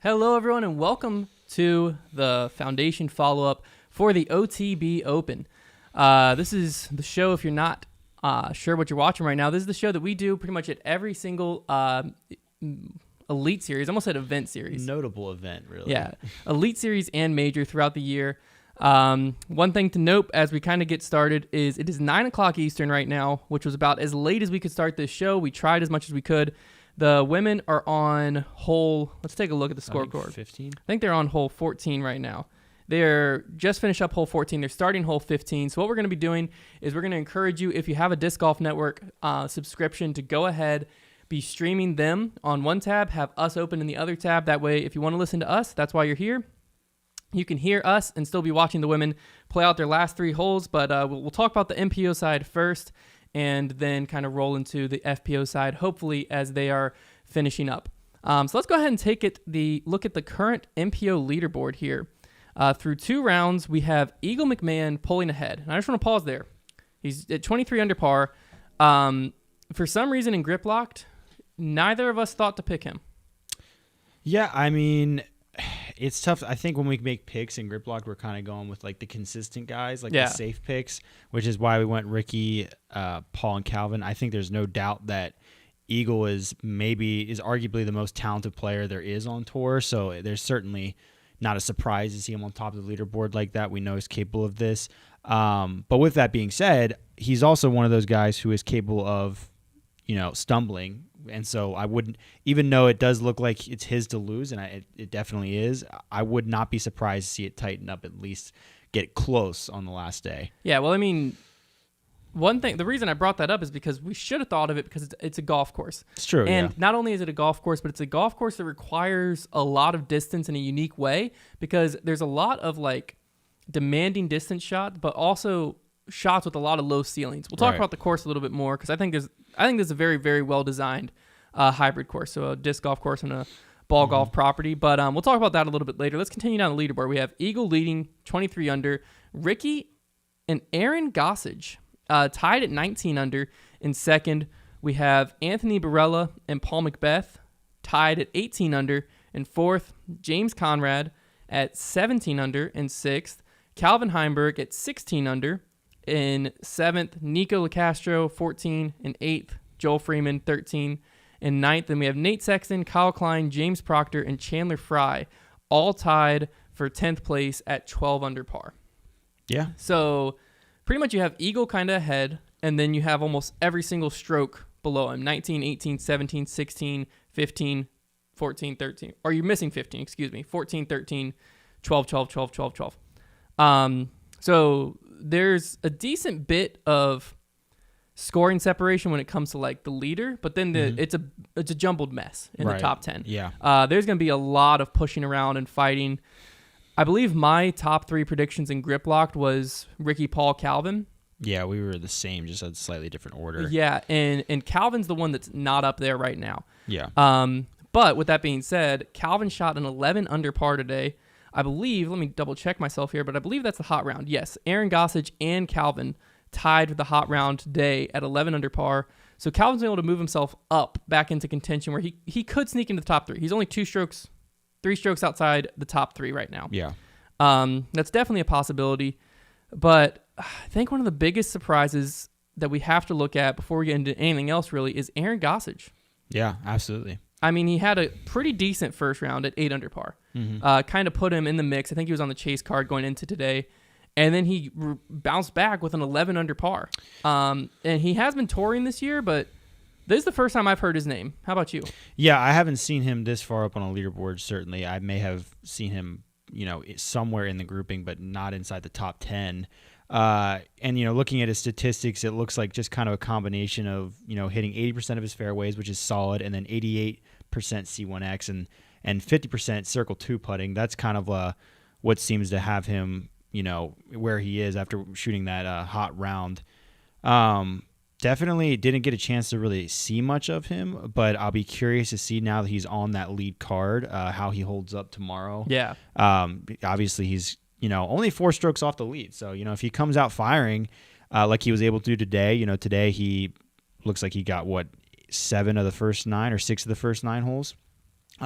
Hello, everyone, and welcome to the Foundation follow-up for the OTB Open. This is the show, if you're not sure what you're watching right now, this is the show that we do pretty much at every single Elite Series, almost at event series. Notable event, really. Yeah, Elite Series and Major throughout the year. One thing to note as we kind of get started is it is 9 o'clock Eastern right now, which was about as late as we could start this show. We tried as much as we could. The women are on hole, let's take a look at the scorecard. 15? I think they're on hole 14 right now. They're just finished up hole 14. They're starting hole 15. So what we're going to be doing is we're going to encourage you, if you have a Disc Golf Network subscription, to go ahead, be streaming them on one tab, have us open in the other tab. That way, if you want to listen to us, that's why you're here. You can hear us and still be watching the women play out their last 3 holes. But we'll talk about the MPO side first, and then kind of roll into the FPO side, hopefully, as they are finishing up. So let's go ahead and take look at the current MPO leaderboard here. Through 2 rounds, we have Eagle McMahon pulling ahead. And I just want to pause there. He's at 23 under par. For some reason in Grip Locked, neither of us thought to pick him. Yeah, I mean, it's tough. I think when we make picks in Grip Locked, we're kind of going with like the consistent guys, like the safe picks, which is why we went Ricky, Paul, and Calvin. I think there's no doubt that Eagle is arguably the most talented player there is on tour. So there's certainly not a surprise to see him on top of the leaderboard like that. We know he's capable of this. But with that being said, he's also one of those guys who is capable of, stumbling. And so I wouldn't, even though it does look like it's his to lose, and it definitely is, I would not be surprised to see it tighten up, at least get close on the last day. Yeah, well, I mean, the reason I brought that up is because we should have thought of it because it's a golf course. It's true, and not only is it a golf course, but it's a golf course that requires a lot of distance in a unique way, because there's a lot of like demanding distance shots, but also shots with a lot of low ceilings. We'll talk about the course a little bit more, because I think this is a very, very well designed hybrid course, so a disc golf course and a ball golf property. But we'll talk about that a little bit later. Let's continue down the leaderboard. We have Eagle leading 23 under, Ricky and Aaron Gossage tied at 19 under in second. We have Anthony Barella and Paul Macbeth tied at 18 under in fourth. James Conrad at 17 under in sixth. Calvin Heimberg at 16 under in seventh. Nico LaCastro 14 in eighth. Joel Freeman 13 in ninth. Then we have Nate Sexton, Kyle Klein, James Proctor, and Chandler Fry all tied for 10th place at 12 under par. Yeah. So pretty much you have Eagle kind of ahead, and then you have almost every single stroke below him. 19, 18, 17, 16, 15, 14, 13. Or you're missing 15, excuse me. 14, 13, 12, 12, 12, 12, 12. So there's a decent bit of scoring separation when it comes to like the leader, but then it's a jumbled mess in the top 10. Yeah. There's going to be a lot of pushing around and fighting. I believe my top 3 predictions in Grip Locked was Ricky, Paul, Calvin. Yeah, we were the same, just had a slightly different order. Yeah, and Calvin's the one that's not up there right now. Yeah. But with that being said, Calvin shot an 11 under par today. I believe, let me double check myself here, but I believe that's the hot round. Yes, Aaron Gossage and Calvin tied with the hot round today at 11 under par. So Calvin's been able to move himself up back into contention where he could sneak into the top 3. He's only 3 strokes outside the top 3 right now. Yeah. That's definitely a possibility. But I think one of the biggest surprises that we have to look at before we get into anything else really is Aaron Gossage. Yeah, absolutely. I mean, he had a pretty decent first round at 8 under par. Kind of put him in the mix. I think he was on the chase card going into today. And then he bounced back with an 11 under par. And he has been touring this year, but this is the first time I've heard his name. How about you? Yeah, I haven't seen him this far up on a leaderboard, certainly. I may have seen him, somewhere in the grouping, but not inside the top 10. And, looking at his statistics, it looks like just kind of a combination of, hitting 80% of his fairways, which is solid, and then 88% C1X and 50% Circle 2 putting. That's kind of what seems to have him, where he is after shooting that hot round. Definitely didn't get a chance to really see much of him, but I'll be curious to see now that he's on that lead card, how he holds up tomorrow. Yeah. Obviously, he's only 4 strokes off the lead. So, if he comes out firing like he was able to do today, today he looks like he got, 7 of the first 9 or 6 of the first 9 holes.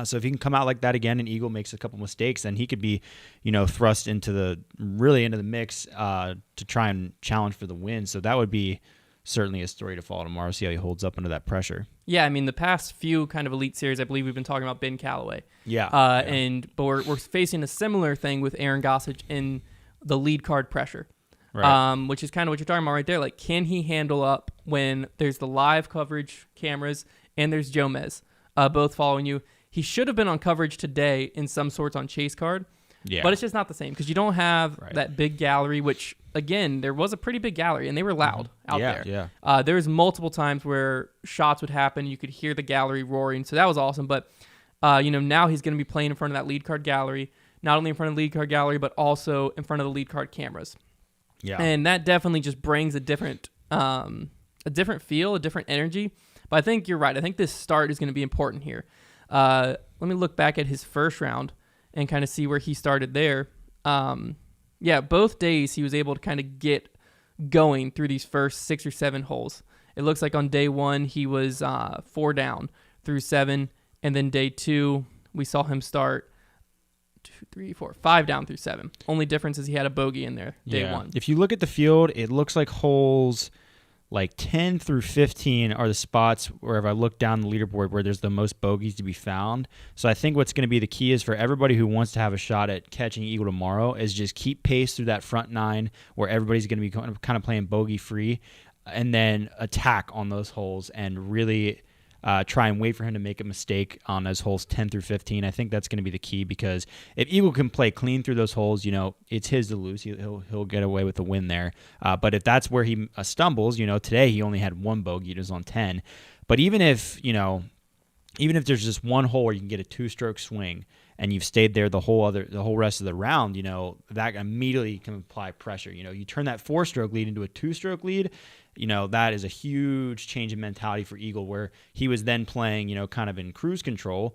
So if he can come out like that again and Eagle makes a couple mistakes, then he could be, thrust into the mix to try and challenge for the win. So that would be certainly a story to follow tomorrow, see how he holds up under that pressure. Yeah, I mean, the past few kind of elite series, I believe we've been talking about Ben Callaway. Yeah. But we're facing a similar thing with Aaron Gossage in the lead card pressure. Right. Which is kind of what you're talking about right there. Like, can he handle up when there's the live coverage cameras and there's Jomez both following you? He should have been on coverage today in some sorts on chase card, but it's just not the same because you don't have that big gallery, which, again, there was a pretty big gallery, and they were loud out there. Yeah. There was multiple times where shots would happen. You could hear the gallery roaring, so that was awesome. But, now he's going to be playing in front of that lead card gallery, not only in front of the lead card gallery, but also in front of the lead card cameras. Yeah. And that definitely just brings a different feel, a different energy. But I think you're right. I think this start is going to be important here. Let me look back at his first round and kind of see where he started there. Both days he was able to kind of get going through these first 6 or 7 holes. It looks like on day 1 he was 4 down through 7, and then day 2 we saw him start 5 down through 7. Only difference is he had a bogey in there day 1. If you look at the field, it looks like holes like 10 through 15 are the spots where if I look down the leaderboard where there's the most bogeys to be found. So I think what's going to be the key is for everybody who wants to have a shot at catching Eagle tomorrow is just keep pace through that front 9 where everybody's going to be kind of playing bogey free, and then attack on those holes and really try and wait for him to make a mistake on those holes 10 through 15. I think that's going to be the key because if Eagle can play clean through those holes, it's his to lose. He'll get away with the win there. But if that's where he stumbles, today he only had 1 bogey. It was on 10. But even if there's just one hole where you can get a 2-stroke swing and you've stayed there the whole rest of the round, that immediately can apply pressure. You turn that 4-stroke lead into a 2-stroke lead, that is a huge change in mentality for Eagle where he was then playing, kind of in cruise control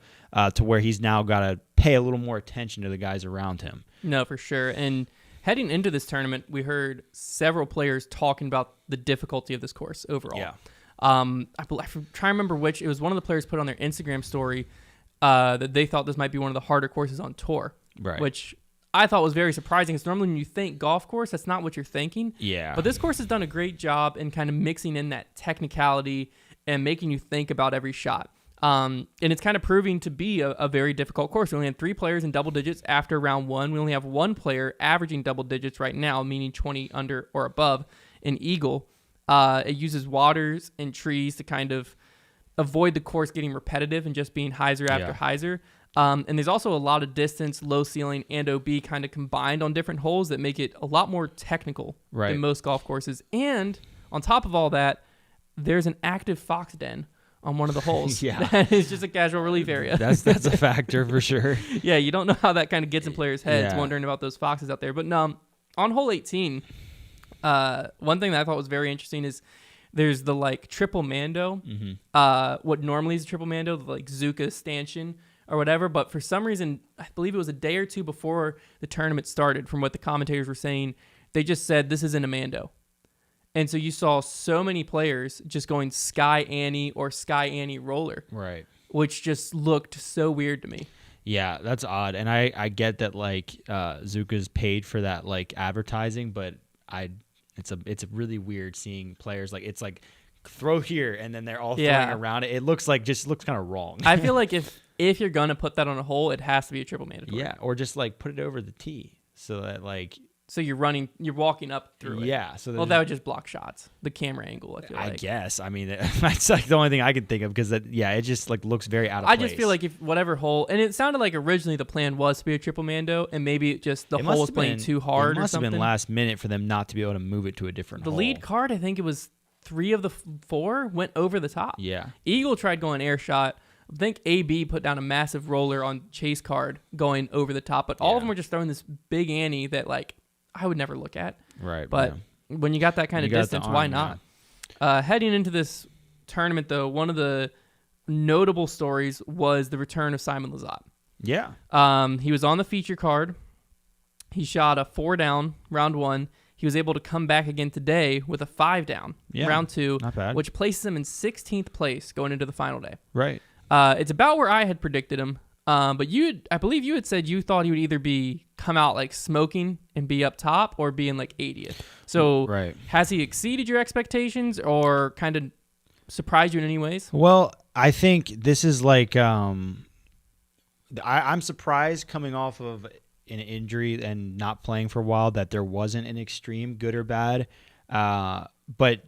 to where he's now got to pay a little more attention to the guys around him. No, for sure. And heading into this tournament, we heard several players talking about the difficulty of this course overall. Yeah. I'm trying to remember which. It was one of the players put on their Instagram story that they thought this might be one of the harder courses on tour, right? Which I thought was very surprising because normally when you think golf course, that's not what you're thinking. Yeah. But this course has done a great job in kind of mixing in that technicality and making you think about every shot. And it's kind of proving to be a very difficult course. We only had 3 players in double digits after round 1. We only have 1 player averaging double digits right now, meaning 20 under or above in Eagle. It uses waters and trees to kind of avoid the course getting repetitive and just being hyzer after hyzer. And there's also a lot of distance, low ceiling, and OB kind of combined on different holes that make it a lot more technical than most golf courses. And on top of all that, there's an active fox den on one of the holes. That is just a casual relief area. That's a factor for sure. Yeah, you don't know how that kind of gets in players' heads wondering about those foxes out there. But no, on hole 18, one thing that I thought was very interesting is there's the triple mando. What normally is a triple mando, the Zuka stanchion or whatever, but for some reason, I believe it was a day or two before the tournament started, from what the commentators were saying, they just said this isn't a mando. And so you saw so many players just going Sky Annie or Sky Annie roller. Right. Which just looked so weird to me. Yeah, that's odd. And I get that Zuka's paid for that advertising, but it's really weird seeing players it's throw here and then they're all throwing around it. It looks kind of wrong. I feel like if you're gonna put that on a hole, it has to be a triple mandatory. Yeah, or just put it over the tee so that so you're walking up through it. Yeah. So that would just block shots. The camera angle, I feel like. I guess. I mean, that's the only thing I can think of because it just looks very out of place. I just feel like if whatever hole, and it sounded like originally the plan was to be a triple mando, and maybe the hole was playing too hard or something. It must have been last minute for them not to be able to move it to a different hole. The lead card, I think it was 3 of the 4 went over the top. Yeah. Eagle tried going air shot. I think AB put down a massive roller on chase card going over the top, but all of them were just throwing this big Annie that I would never look at. Right. But when you got that kind of distance, why not? Heading into this tournament, though, one of the notable stories was the return of Simon Lizotte. Yeah. He was on the feature card. He shot a 4 down round 1. He was able to come back again today with a 5 down round 2, not bad. Which places him in 16th place going into the final day. Right. It's about where I had predicted him. But I believe you had said you thought he would either come out like smoking and be up top or be in like 80th. So right. Has he exceeded your expectations or kind of surprised you in any ways? Well, I think this is like I'm surprised coming off of an injury and not playing for a while that there wasn't an extreme good or bad. But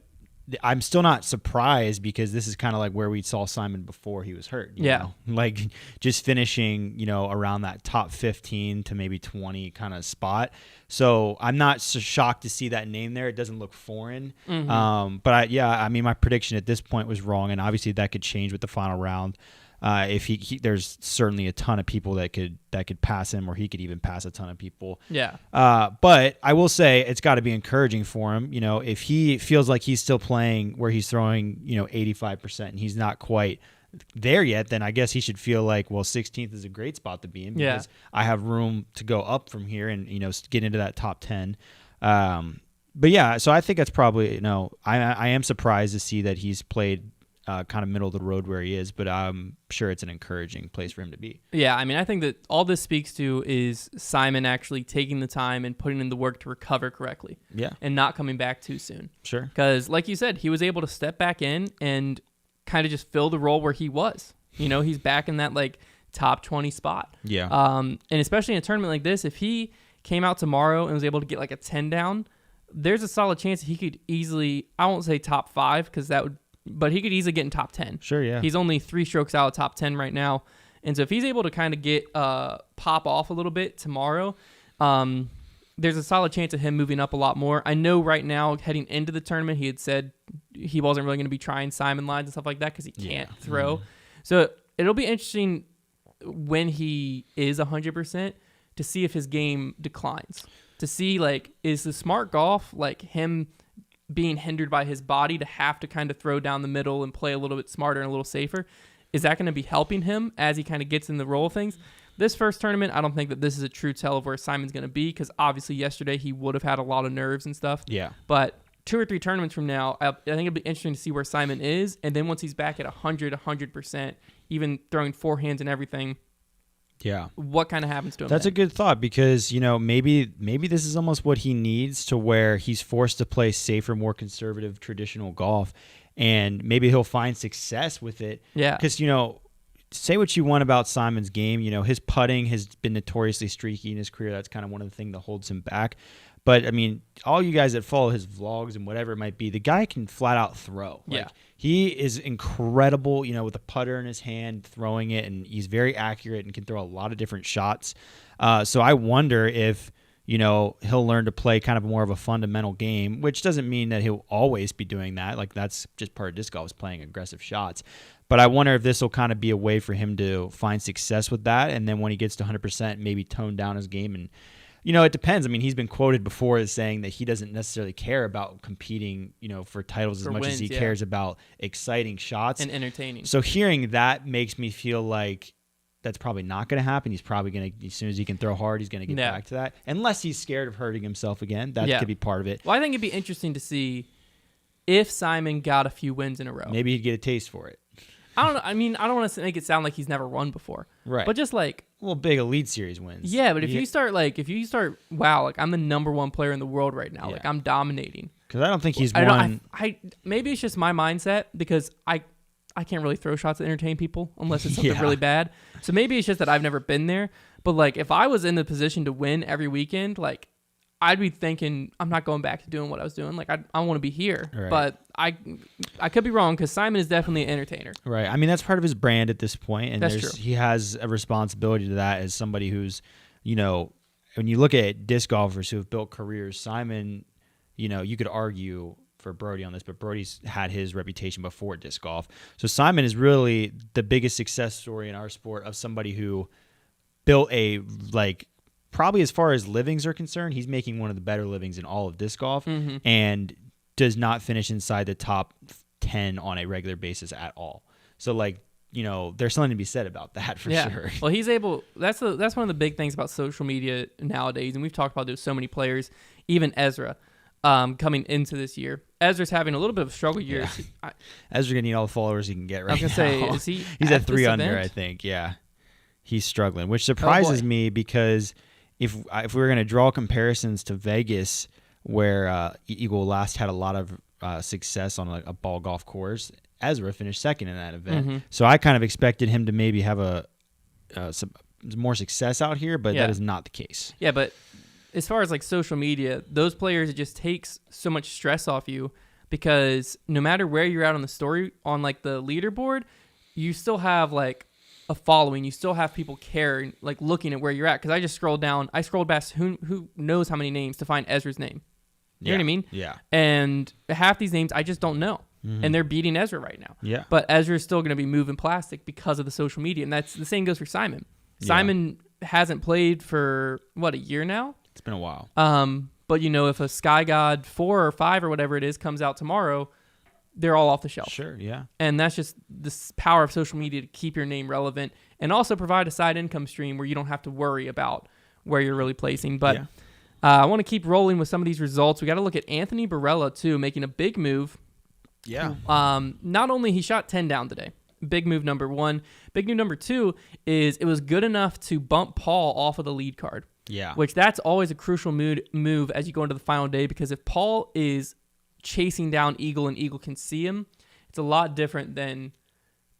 I'm still not surprised because this is kind of like where we saw Simon before he was hurt. You know? Like just finishing, around that top 15 to maybe 20 kind of spot. So I'm not so shocked to see that name there. It doesn't look foreign. Mm-hmm. But my prediction at this point was wrong, and obviously that could change with the final round. If there's certainly a ton of people that could pass him, or he could even pass a ton of people. Yeah. But I will say it's got to be encouraging for him. If he feels like he's still playing where he's throwing, 85% and he's not quite there yet, then I guess he should feel like, well, 16th is a great spot to be in because I have room to go up from here and, get into that top 10. But yeah, so I think that's probably, I am surprised to see that he's played kind of middle of the road where he is, but I'm sure it's an encouraging place for him to be. Yeah, I think that all this speaks to is Simon actually taking the time and putting in the work to recover correctly. Yeah. And not coming back too soon. Sure. Because like you said, he was able to step back in and kind of just fill the role where he was. He's back in that like top 20 spot. Yeah. And especially in a tournament like this, if he came out tomorrow and was able to get like a 10 down, there's a solid chance that he could easily, I won't say top 5 because but he could easily get in top 10. Sure, yeah. He's only 3 strokes out of top 10 right now. And so if he's able to kind of get pop off a little bit tomorrow, there's a solid chance of him moving up a lot more. I know right now, heading into the tournament, he had said he wasn't really going to be trying Simon lines and stuff like that because he can't throw. Mm-hmm. So it'll be interesting when he is 100% to see if his game declines. To see, like, is the smart golf, like him being hindered by his body to have to kind of throw down the middle and play a little bit smarter and a little safer? Is that going to be helping him as he kind of gets in the roll of things? This first tournament, I don't think that this is a true tell of where Simon's going to be because obviously yesterday he would have had a lot of nerves and stuff. Yeah. But 2 or 3 tournaments from now, I think it'll be interesting to see where Simon is. And then once he's back at 100%, even throwing forehands and everything, yeah, what kind of happens to him? That's a good thought because, maybe this is almost what he needs to where he's forced to play safer, more conservative, traditional golf. And maybe he'll find success with it. Yeah. Because, say what you want about Simon's game. His putting has been notoriously streaky in his career. That's kind of one of the things that holds him back. But, all you guys that follow his vlogs and whatever it might be, the guy can flat out throw. Yeah. He is incredible, with a putter in his hand, throwing it, and he's very accurate and can throw a lot of different shots. So I wonder if, he'll learn to play kind of more of a fundamental game, which doesn't mean that he'll always be doing that. Like, that's just part of disc golf is playing aggressive shots. But I wonder if this will kind of be a way for him to find success with that, and then when he gets to 100%, maybe tone down his game. And, it depends. He's been quoted before as saying that he doesn't necessarily care about competing, for titles as much as he cares about exciting shots. And entertaining. So hearing that makes me feel like that's probably not going to happen. He's probably going to, as soon as he can throw hard, he's going to get back to that. Unless he's scared of hurting himself again. That could be part of it. Well, I think it'd be interesting to see if Simon got a few wins in a row. Maybe he'd get a taste for it. I don't know. I don't want to make it sound like he's never won before. Right. But just like, well, big Elite Series wins. Yeah, but if you start, wow, like I'm the number 1 player in the world right now. Yeah. Like I'm dominating. Because I don't think he's won. Maybe it's just my mindset because I can't really throw shots to entertain people unless it's something really bad. So maybe it's just that I've never been there. But like if I was in the position to win every weekend, like I'd be thinking I'm not going back to doing what I was doing. Like I want to be here. Right. But I could be wrong because Simon is definitely an entertainer. Right. That's part of his brand at this point, and that's true. He has a responsibility to that as somebody who's, when you look at disc golfers who have built careers, Simon, you could argue for Brody on this, but Brody's had his reputation before disc golf. So Simon is really the biggest success story in our sport of somebody who built probably as far as livings are concerned, he's making one of the better livings in all of disc golf and does not finish inside the top 10 on a regular basis at all. So there's something to be said about that for sure. Well, he's able, that's one of the big things about social media nowadays. And we've talked about there's so many players, even Ezra, coming into this year. Ezra's having a little bit of a struggle year. Yeah. Ezra's going to need all the followers he can get right now. I was going to say, he's at 3 under, I think. Yeah. he's struggling, which surprises me because if we were going to draw comparisons to Vegas, where Eagle last had a lot of success on a ball golf course, Ezra finished second in that event. Mm-hmm. So I kind of expected him to maybe have some more success out here, but that is not the case. Yeah, but as far as like social media, those players, it just takes so much stress off you because no matter where you're at on the story, on like the leaderboard, you still have like a following. You still have people caring, like looking at where you're at. Because I just scrolled down. I scrolled past who knows how many names to find Ezra's name. You know what I mean? Yeah. And half these names I just don't know. Mm-hmm. And they're beating Ezra right now. Yeah. But Ezra's still going to be moving plastic because of the social media. And that's the same goes for Simon. Simon hasn't played for, a year now? It's been a while. But, if a Sky God 4 or 5 or whatever it is comes out tomorrow, they're all off the shelf. Sure, yeah. And that's just the power of social media to keep your name relevant and also provide a side income stream where you don't have to worry about where you're really placing. But I want to keep rolling with some of these results. We got to look at Anthony Barella, too, making a big move. Yeah. Not only he shot 10 down today. Big move number 1. Big move number 2 is it was good enough to bump Paul off of the lead card. Yeah. Which that's always a crucial move as you go into the final day because if Paul is chasing down Eagle and Eagle can see him, it's a lot different than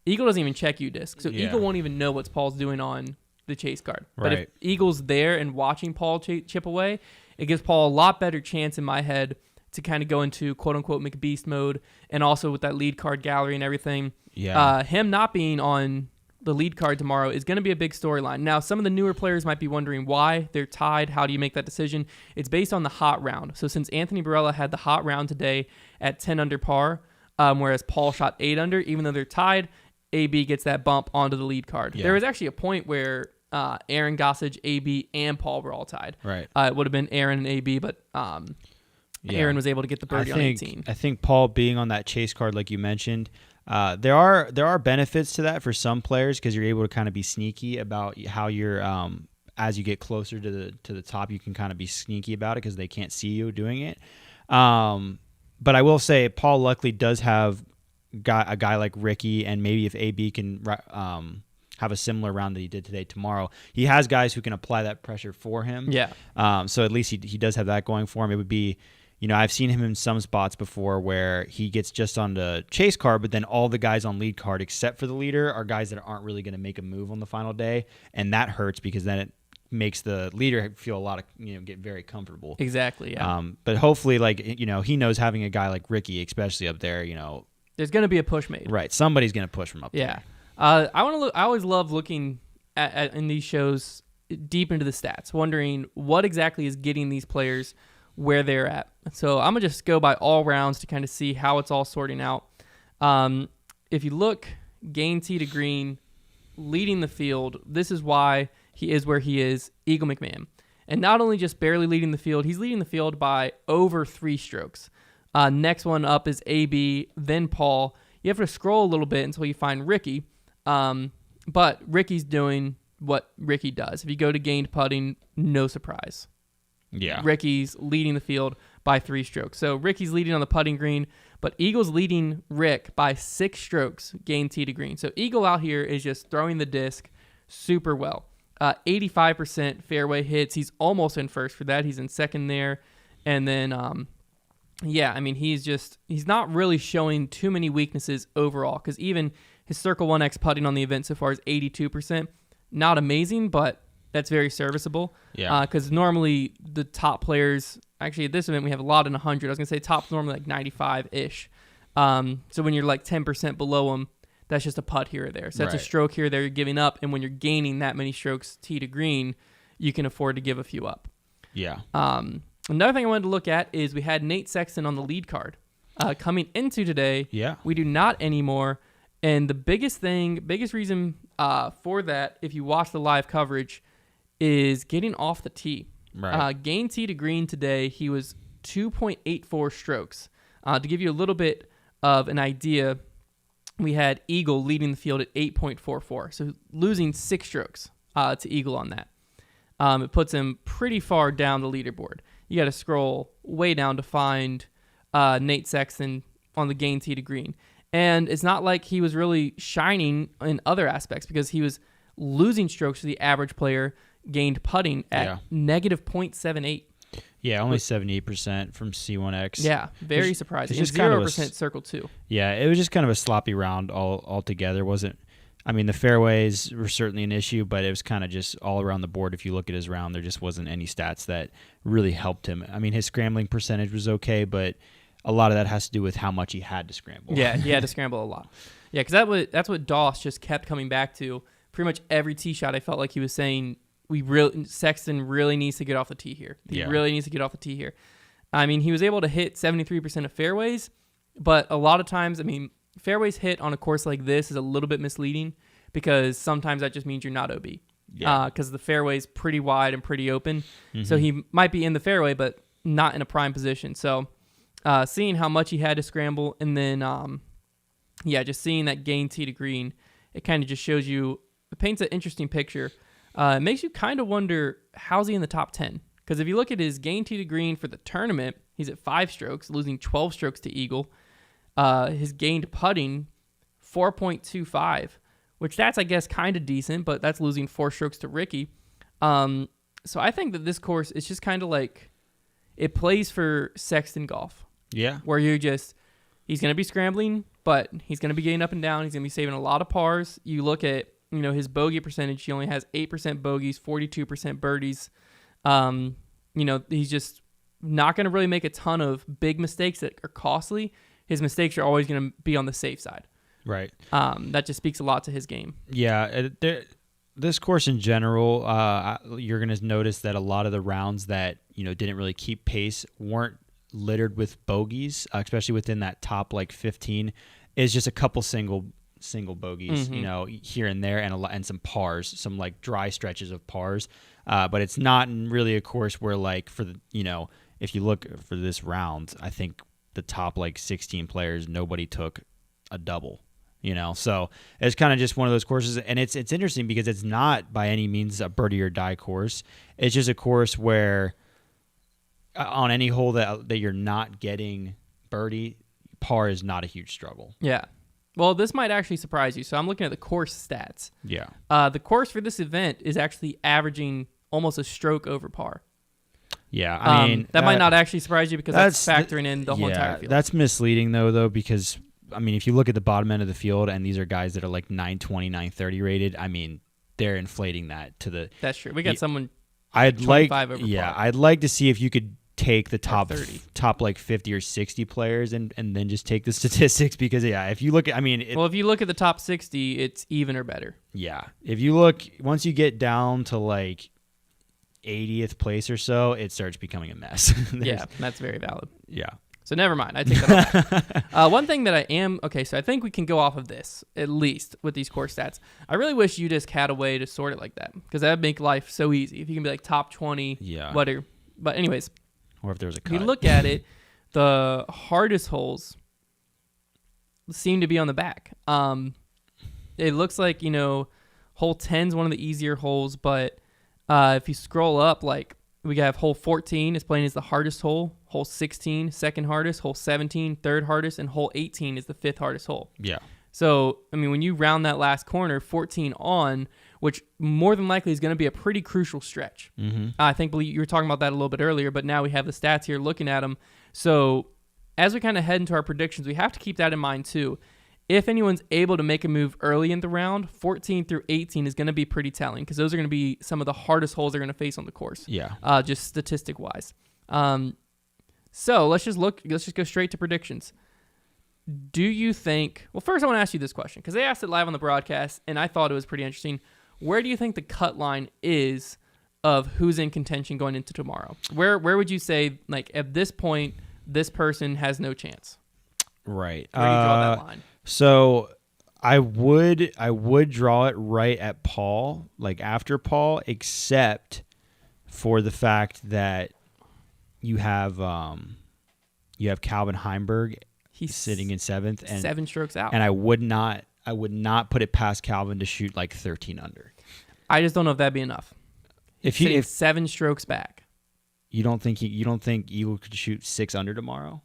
Eagle doesn't even check UDisc. So Eagle won't even know what Paul's doing on the chase card. Right. But if Eagle's there and watching Paul chip away, it gives Paul a lot better chance in my head to kind of go into quote-unquote McBeast mode, and also with that lead card gallery and everything. Yeah. Him not being on the lead card tomorrow is going to be a big storyline. Now, some of the newer players might be wondering why they're tied. How do you make that decision? It's based on the hot round. So since Anthony Barella had the hot round today at 10 under par, whereas Paul shot 8 under, even though they're tied, AB gets that bump onto the lead card. Yeah. There was actually a point where Aaron, Gossage, AB, and Paul were all tied. Right. It would have been Aaron and AB, but Aaron was able to get the birdie on 18. I think Paul being on that chase card, like you mentioned, there are benefits to that for some players because you're able to kind of be sneaky about how you're as you get closer to the top, you can kind of be sneaky about it because they can't see you doing it. But I will say Paul luckily does have a guy like Ricky, and maybe if AB can have a similar round that he did today tomorrow, he has guys who can apply that pressure for him. Yeah. So at least he does have that going for him. It would be, I've seen him in some spots before where he gets just on the chase card, but then all the guys on lead card except for the leader are guys that aren't really going to make a move on the final day, and that hurts because then it makes the leader feel a lot of, get very comfortable. Exactly, yeah. But hopefully, he knows having a guy like Ricky, especially up there, there's going to be a push made. Right, somebody's going to push from up there. Yeah. I always love looking at in these shows deep into the stats, wondering what exactly is getting these players where they're at. So I'm going to just go by all rounds to kind of see how it's all sorting out. If you look, gain tee to green, leading the field, this is why he is where he is, Eagle McMahon. And not only just barely leading the field, he's leading the field by over 3 strokes. Next one up is AB, then Paul. You have to scroll a little bit until you find Ricky. But Ricky's doing what Ricky does. If you go to gained putting, no surprise. Yeah. Ricky's leading the field by 3 strokes. So Ricky's leading on the putting green, but Eagle's leading Rick by 6 strokes, gained tee to green. So Eagle out here is just throwing the disc super well. 85% fairway hits. He's almost in first for that. He's in second there. And then, he's not really showing too many weaknesses overall because even his Circle 1X putting on the event so far is 82%. Not amazing, but that's very serviceable. Yeah. Because normally the top players, actually at this event we have a lot in 100. I was going to say top's normally like 95-ish. So when you're like 10% below them, that's just a putt here or there. So that's a stroke here or there you're giving up. And when you're gaining that many strokes tee to green, you can afford to give a few up. Yeah. Another thing I wanted to look at is we had Nate Sexton on the lead card. Coming into today, we do not anymore. And the biggest reason for that, if you watch the live coverage, is getting off the tee. Right. Gain tee to green today, he was 2.84 strokes. To give you a little bit of an idea, we had Eagle leading the field at 8.44, so losing 6 strokes to Eagle on that. It puts him pretty far down the leaderboard. You got to scroll way down to find Nate Sexton on the gain tee to green. And it's not like he was really shining in other aspects because he was losing strokes for the average player gained putting at negative 0.78. Yeah, only 78% from C1X. Yeah, very surprising. It's just 0% Circle 2. Yeah, it was just kind of a sloppy round altogether. The fairways were certainly an issue, but it was kind of just all around the board. If you look at his round, there just wasn't any stats that really helped him. I mean, his scrambling percentage was okay, but a lot of that has to do with how much he had to scramble. Yeah, he had to scramble a lot. Yeah, because that's what Doss just kept coming back to. Pretty much every tee shot, I felt like he was saying, Sexton really needs to get off the tee here. He really needs to get off the tee here. I mean, he was able to hit 73% of fairways, but a lot of times, fairways hit on a course like this is a little bit misleading because sometimes that just means you're not OB. Yeah. Because the fairway's pretty wide and pretty open. Mm-hmm. So he might be in the fairway, but not in a prime position. So seeing how much he had to scramble and then, just seeing that gain tee to green, it kind of just shows you, it paints an interesting picture. It makes you kind of wonder, how's he in the top 10? Because if you look at his gain tee to green for the tournament, he's at 5 strokes, losing 12 strokes to eagle. His gained putting, 4.25, which that's, I guess, kind of decent, but that's losing 4 strokes to Ricky. So I think that this course is just kind of like, it plays for Sexton golf. Yeah. Where he's going to be scrambling, but he's going to be getting up and down. He's going to be saving a lot of pars. You look at, his bogey percentage, he only has 8% bogeys, 42% birdies. He's just not going to really make a ton of big mistakes that are costly. His mistakes are always going to be on the safe side. Right. That just speaks a lot to his game. Yeah. This course in general, you're going to notice that a lot of the rounds that, didn't really keep pace weren't littered with bogeys, especially within that top 15. Is just a couple single bogeys, here and there, and some pars, some dry stretches of pars. But it's not really a course where if you look for this round, I think the top 16 players, nobody took a double, so it's kind of just one of those courses. And it's interesting because it's not by any means a birdie or die course. It's just a course where on any hole that you're not getting birdie, par is not a huge struggle. Yeah. Well, this might actually surprise you. So I'm looking at the course stats. Yeah. The course for this event is actually averaging almost a stroke over par. Yeah, that might not actually surprise you because that's factoring in the whole entire field. That's misleading though, because if you look at the bottom end of the field and these are guys that are 920, 930 rated, they're inflating that to the. That's true. We got someone. I'd 25 over par. I'd like to see if you could take the top 50 or 60 players and then just take the statistics because if you look at if you look at the top 60, it's even or better. Yeah, if you look once you get down to 80th place or so, it starts becoming a mess. Yeah, that's very valid. Yeah. So never mind. I take that off. One thing that so I think we can go off of this, at least, with these course stats. I really wish you just had a way to sort it like that, because that would make life so easy. If you can be top 20, whatever. But anyways, or if there was a cut. If you look at it, the hardest holes seem to be on the back. It looks like, hole 10 is one of the easier holes, but if you scroll up, we have hole 14 is playing as the hardest hole, hole 16 second hardest, hole 17 third hardest, and hole 18 is the 5th hardest hole. Yeah. So, when you round that last corner, 14 on, which more than likely is going to be a pretty crucial stretch. Mm-hmm. I think you were talking about that a little bit earlier, but now we have the stats here looking at them. So as we kind of head into our predictions, we have to keep that in mind too. If anyone's able to make a move early in the round, 14 through 18 is going to be pretty telling because those are going to be some of the hardest holes they're going to face on the course. Yeah. Just statistic-wise. So let's just go straight to predictions. Do you think... Well, first I want to ask you this question because they asked it live on the broadcast, and I thought it was pretty interesting. Where do you think the cut line is of who's in contention going into tomorrow? Where would you say, at this point, this person has no chance? Right. Where do you draw that line? So I would draw it right at Paul, after Paul, except for the fact that you have Calvin Heimberg. He's sitting in 7th and 7 strokes out. And I would not put it past Calvin to shoot 13 under. I just don't know if that'd be enough. If 7 strokes back. You don't think Eagle could shoot 6 under tomorrow?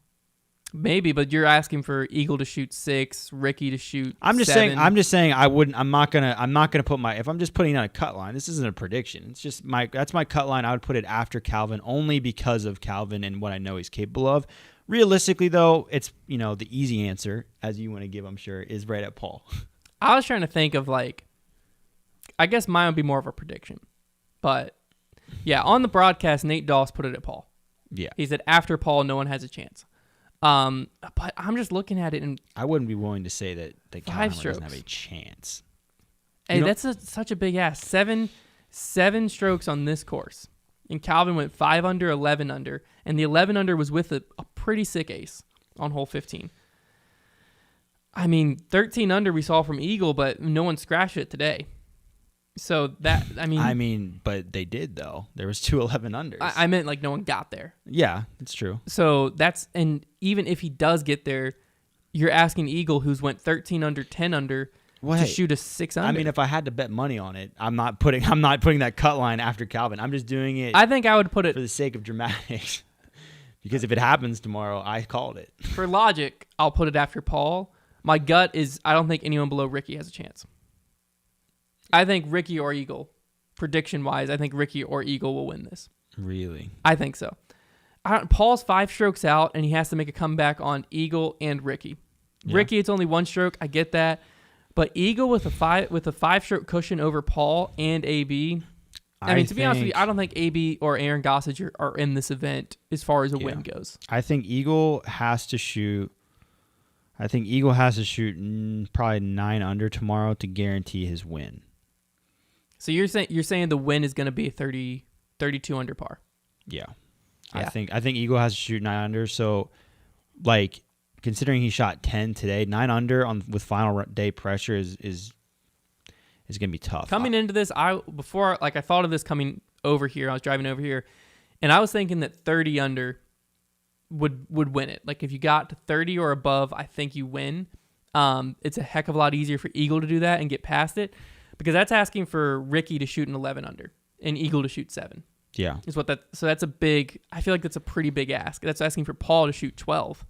Maybe, but you're asking for Eagle to shoot 6, Ricky to shoot. I'm just 7. saying. I wouldn't. I'm not gonna put my. If I'm just putting on a cut line, this isn't a prediction. It's just that's my cut line. I would put it after Calvin only because of Calvin and what I know he's capable of. Realistically, though, it's the easy answer, as you want to give, I'm sure, is right at Paul. I was trying to think of I guess mine would be more of a prediction, but yeah, on the broadcast, Nate Doss put it at Paul. Yeah, he said after Paul, no one has a chance. But I'm just looking at it, and I wouldn't be willing to say that Calvin doesn't have a chance. Hey, that's such a big ask. Seven strokes on this course, and Calvin went 5 under, 11 under, and the 11 under was with a pretty sick ace on hole 15. I mean, 13 under we saw from Eagle, but no one scratched it today. So that, but they did though. There was 2 11 unders. I meant no one got there. Yeah, it's true. So and even if he does get there, you're asking Eagle, who's went 13 under, 10 under, to shoot a 6 under. I mean, if I had to bet money on it, I'm not putting that cut line after Calvin. I'm just doing it. I think I would put it for the sake of dramatics, because if it happens tomorrow, I called it. For logic, I'll put it after Paul. My gut is I don't think anyone below Ricky has a chance. I think Ricky or Eagle, prediction-wise, I think Ricky or Eagle will win this. Really? I think so. Paul's 5 strokes out, and he has to make a comeback on Eagle and Ricky. Yeah. Ricky, it's only 1 stroke. I get that. But Eagle with a 5-stroke cushion over Paul and AB. I mean, to be honest with you, I don't think AB or Aaron Gossage are in this event as far as a win goes. I think Eagle has to shoot probably 9 under tomorrow to guarantee his win. So you're saying the win is going to be 32 under par. Yeah. I think Eagle has to shoot 9 under. So, considering he shot 10 today, 9 under with final day pressure is going to be tough. Coming into this, I thought of this coming over here. I was driving over here, and I was thinking that 30 under would win it. If you got to 30 or above, I think you win. It's a heck of a lot easier for Eagle to do that and get past it, because that's asking for Ricky to shoot an 11 under and Eagle to shoot 7. Yeah. So that's a big, I feel like that's a pretty big ask. That's asking for Paul to shoot 12.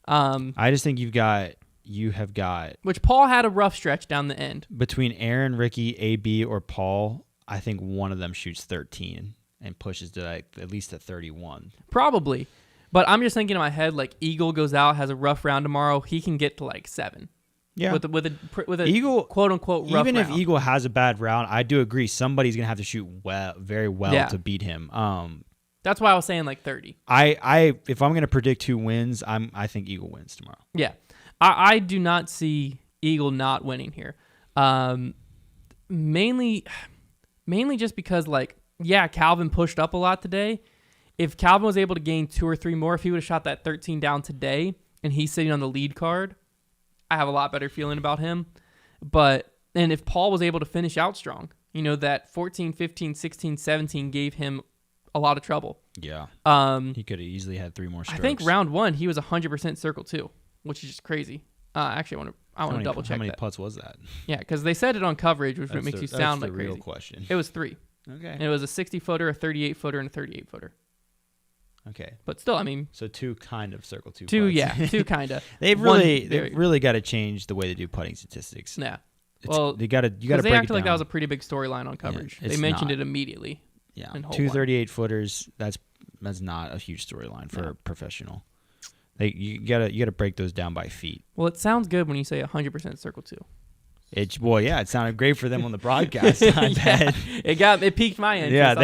I just think you have got, which Paul had a rough stretch down the end. Between Aaron, Ricky, AB, or Paul, I think one of them shoots 13 and pushes to at least a 31. Probably. But I'm just thinking in my head, Eagle goes out, has a rough round tomorrow. He can get to 7. Yeah. With a Eagle, quote unquote rough round. Even if Eagle has a bad round, I do agree somebody's gonna have to shoot very well to beat him. That's why I was saying 30. If I'm gonna predict who wins, I think Eagle wins tomorrow. Yeah. I do not see Eagle not winning here. Mainly just because Calvin pushed up a lot today. If Calvin was able to gain 2 or 3 more, if he would have shot that 13 down today and he's sitting on the lead card, I have a lot better feeling about him. And if Paul was able to finish out strong, that 14, 15, 16, 17 gave him a lot of trouble. Yeah. He could have easily had 3 more strokes. I think round 1, he was 100% circle 2, which is just crazy. Actually, I want to double check that. How many putts was that? Yeah, because they said it on coverage, which makes you sound like crazy. That's the real question. It was 3. Okay. And it was a 60-footer, a 38-footer, and a 38-footer. Okay. But still, I mean... So 2 kind of circle 2 2, putts. yeah. 2 kind of. They've really got to change the way they do putting statistics. Yeah. You got to break it down. They acted like that was a pretty big storyline on coverage. They mentioned it immediately. Yeah. 2 38-footers, that's not a huge storyline for a professional. You gotta break those down by feet. Well, it sounds good when you say 100% circle 2. It sounded great for them on the broadcast. I bet. It piqued my interest. Yeah,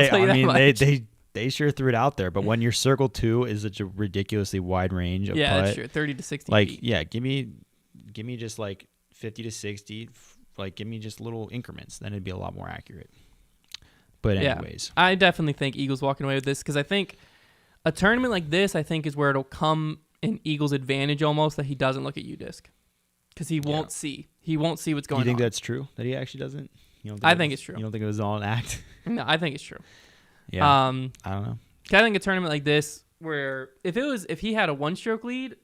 they sure threw it out there. But when your circle 2 is such a ridiculously wide range of putt, that's true. 30 to 60 feet. Yeah, give me just 50 to 60. Give me just little increments. Then it'd be a lot more accurate. But anyways, I definitely think Eagles walking away with this, because I think a tournament like this, I think, is where it'll come in Eagles' advantage almost, that he doesn't look at UDisc, because he won't see. He won't see what's going on. You think that's true? That he actually doesn't? I think it's true. You don't think it was all an act? No, I think it's true. Yeah. I don't know. I think a tournament like this, where if he had a 1-stroke lead,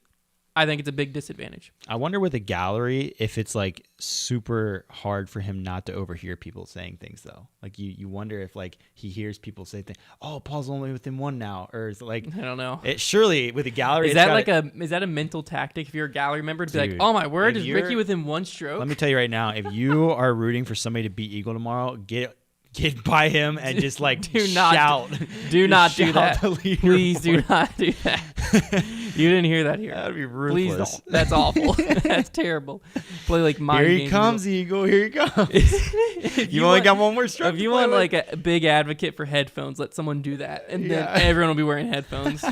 I think it's a big disadvantage. I wonder with a gallery if it's like super hard for him not to overhear people saying things though. Like you wonder if like he hears people say things. Oh, Paul's only within one now, or is it like I don't know. Surely with a gallery, is that a mental tactic if you're a gallery member to be like, oh my word, is Ricky within one stroke? Let me tell you right now, if you are rooting for somebody to beat Eagle tomorrow, get by him and just like shout. Do not do that. Please do not do that. You didn't hear that here. That'd be ruthless. Please don't. That's awful. That's terrible. Play like mind Here he games. comes, Eagle. Here he comes. you only got one more stroke. If you want like a big advocate for headphones, let someone do that, and then everyone will be wearing headphones.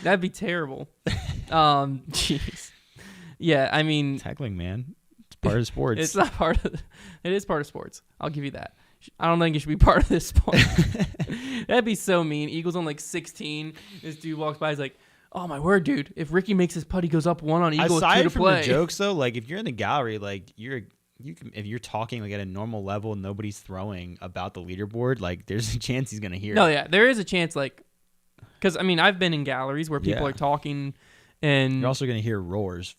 That'd be terrible. Jeez. Yeah, I mean, tackling, man. It's part of sports. It's not part of. It is part of sports. I'll give you that. I don't think it should be part of this sport. That'd be so mean. Eagles on like 16. This dude walks by. He's like, "Oh my word, dude! If Ricky makes his putt, he goes up one on Eagle with 2 to play." Aside from the jokes, though, like if you're in the gallery, like you can if you're talking like at a normal level and nobody's throwing about the leaderboard, like there's a chance he's gonna hear. No, yeah, there is a chance. Like, because I mean, I've been in galleries where people are talking, and you're also gonna hear roars.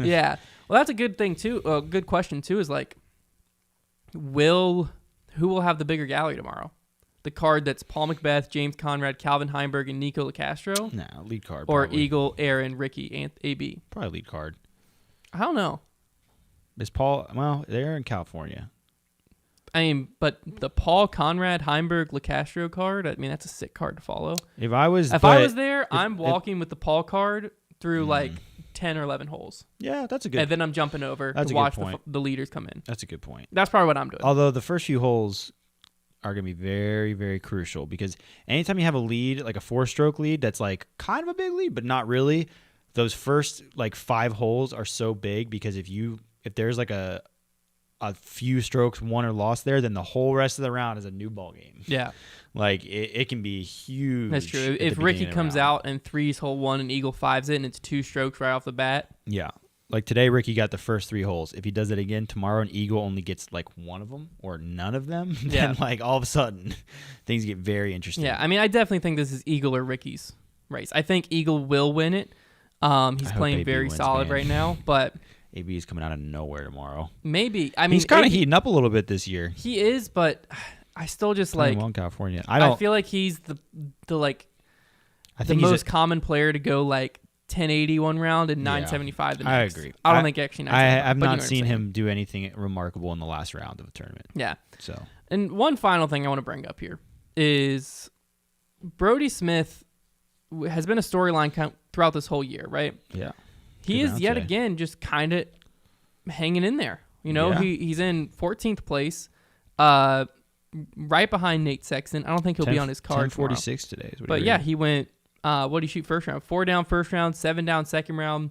Yeah, well, that's a good thing too. A good question too is like, who will have the bigger gallery tomorrow? The card that's Paul Macbeth, James Conrad, Calvin Heimberg, and Nico LeCastro? No, lead card. Or probably. Eagle, Aaron, Ricky, and AB? Probably lead card. I don't know. Is Paul? Well, they're in California. I mean, but the Paul Conrad, Heimberg, LeCastro card, I mean, that's a sick card to follow. If I was there, I'm walking with the Paul card through like 10 or 11 holes. Yeah, that's a good. And then I'm jumping over to watch the leaders come in. That's a good point. That's probably what I'm doing. Although the first few holes are going to be very, very crucial because anytime you have a lead, like a 4-stroke lead, that's like kind of a big lead, but not really. Those first like 5 holes are so big because if there's like a few strokes won or lost there, then the whole rest of the round is a new ball game. Yeah. Like it can be huge. That's true. If Ricky comes out and 3's hole 1 and Eagle 5's it and it's 2 strokes right off the bat. Yeah. Like today, Ricky got the first 3 holes. If he does it again tomorrow and Eagle only gets like one of them or none of them, then like all of a sudden things get very interesting. Yeah. I mean, I definitely think this is Eagle or Ricky's race. I think Eagle will win it. He's playing very solid right now, but AB is coming out of nowhere tomorrow. Maybe. I mean, he's kind of heating up a little bit this year. He is, but I still just like in California. I feel like he's the most common player to go like 1080 one round and 975 the next. I agree. I don't think actually. I've not seen him do anything remarkable in the last round of a tournament. Yeah. So. And one final thing I want to bring up here is Brody Smith has been a storyline throughout this whole year, right? Yeah. He is yet again just kind of hanging in there. You know, he's in 14th place, right behind Nate Sexton. I don't think he'll be on his card 10:46 today. But yeah, he went, what did he shoot first round? 4 down first round, 7 down second round.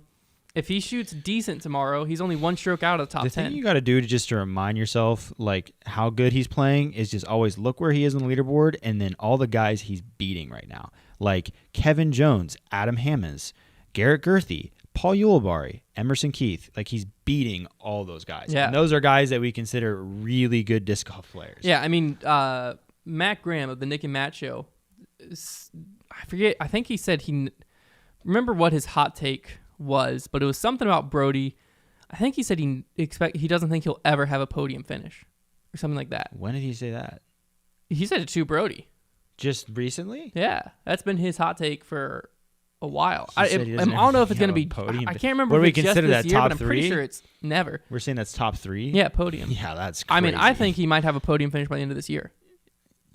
If he shoots decent tomorrow, he's only 1 stroke out of the top 10. The thing you got to do just to remind yourself like how good he's playing is just always look where he is on the leaderboard and then all the guys he's beating right now. Like Kevin Jones, Adam Hammonds, Garrett Gerthy, Paul Ulibarri, Emerson Keith. Like he's beating all those guys. Yeah. And those are guys that we consider really good disc golf players. Yeah, I mean, Matt Graham of the Nick and Matt show, I forget, I think he said remember what his hot take was, but it was something about Brody. I think he said he doesn't think he'll ever have a podium finish or something like that. When did he say that? He said it to Brody. Just recently? Yeah, that's been his hot take for a while. I don't know if it's going to be podium. I can't remember if it's just this year, but I'm pretty sure it's never. We're saying that's top 3? Yeah, podium. Yeah, that's crazy. I mean, I think he might have a podium finish by the end of this year.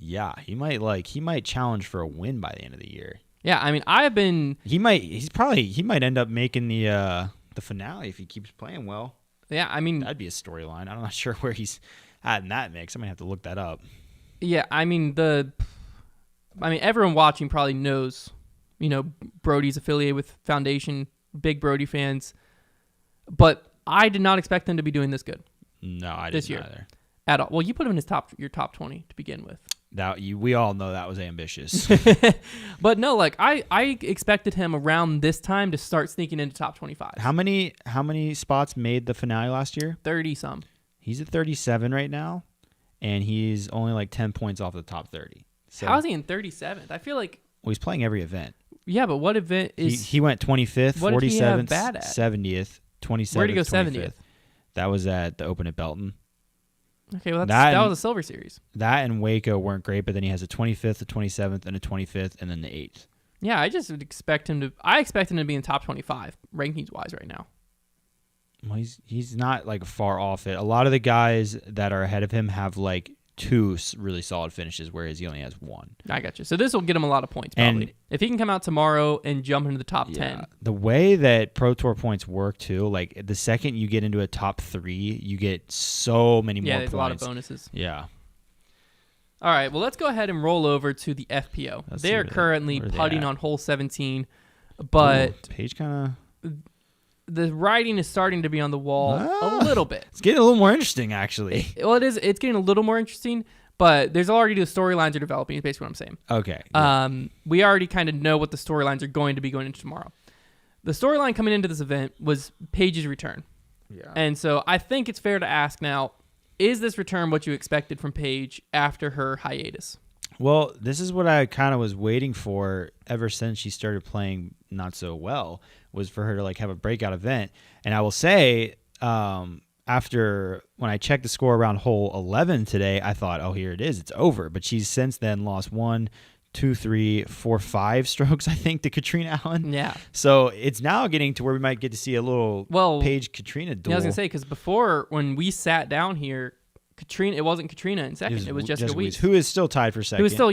Yeah, he might challenge for a win by the end of the year. Yeah, I mean, he might end up making the finale if he keeps playing well. Yeah, I mean, that'd be a storyline. I'm not sure where he's at in that mix. I might have to look that up. Yeah, I mean everyone watching probably knows, you know, Brody's affiliated with Foundation, big Brody fans, but I did not expect them to be doing this good. No, I didn't either. At all. Well, you put him in your top 20 to begin with. We all know that was ambitious. But no, like I expected him around this time to start sneaking into top 25. How many spots made the finale last year? 30 some. He's at 37 right now, and he's only like 10 points off the top 30. So, how is he in 37th? I feel like he's playing every event. Yeah, but what event is... He went 25th, what did he have 47th, bad at? 70th, 27th, Where'd he go 25th. 70th? That was at the Open at Belton. Okay, well, that was a silver series. That and Waco weren't great, but then he has a 25th, a 27th, and a 25th, and then the 8th. Yeah, I just would expect him to... I expect him to be in top 25, rankings-wise right now. Well, he's not, like, far off it. A lot of the guys that are ahead of him have, like, 2 really solid finishes, whereas he only has 1. I got you. So this will get him a lot of points, probably. And if he can come out tomorrow and jump into the top 10. The way that Pro Tour points work, too, like, the second you get into a top 3, you get so many more points. Yeah, there's a lot of bonuses. Yeah. All right, well, let's go ahead and roll over to the FPO. They are currently putting on hole 17, but... Ooh, Paige kind of... The writing is starting to be on the wall a little bit. It's getting a little more interesting, actually. Well, it is. It's getting a little more interesting, but there's already the storylines are developing. Is basically what I'm saying. Okay. Yeah. We already kind of know what the storylines are going to be going into tomorrow. The storyline coming into this event was Paige's return. Yeah. And so I think it's fair to ask now, is this return what you expected from Paige after her hiatus? Well, this is what I kind of was waiting for ever since she started playing not so well, was for her to like have a breakout event. And I will say, after when I checked the score around hole 11 today, I thought, oh, here it is. It's over. But she's since then lost 1, 2, 3, 4, 5 strokes, I think, to Katrina Allen. Yeah. So it's now getting to where we might get to see a little Paige-Katrina duel. Yeah, I was going to say, because before, when we sat down here, it wasn't Katrina in second. It was Jessica Weiss. Who is still tied for second. Who's still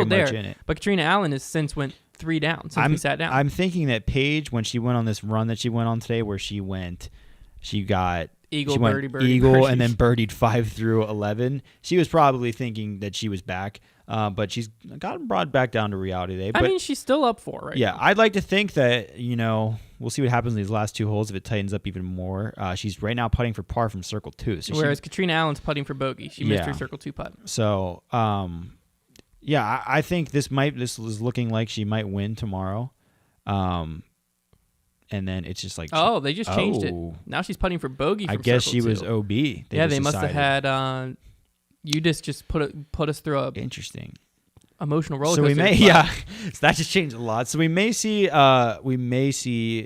there. But Katrina Allen has since went 3 down since we sat down. I'm thinking that Paige, when she went on this run that she went on today, where she got Eagle, birdie, and then birdied 5 through 11. She was probably thinking that she was back, but she's gotten brought back down to reality today. I mean, she's still up for it. Yeah, I'd like to think that, we'll see what happens in these last 2 holes if it tightens up even more. She's right now putting for par from circle 2. So whereas Katrina Allen's putting for bogey. She missed her circle 2 putt. So, I think this is looking like she might win tomorrow. And then it's just like... Oh, they just changed it. Now she's putting for bogey from I guess circle she 2. was OB. They must have had... you just put us through a... Interesting. Emotional roller coaster. So we may... Yeah. So that just changed a lot. So we may see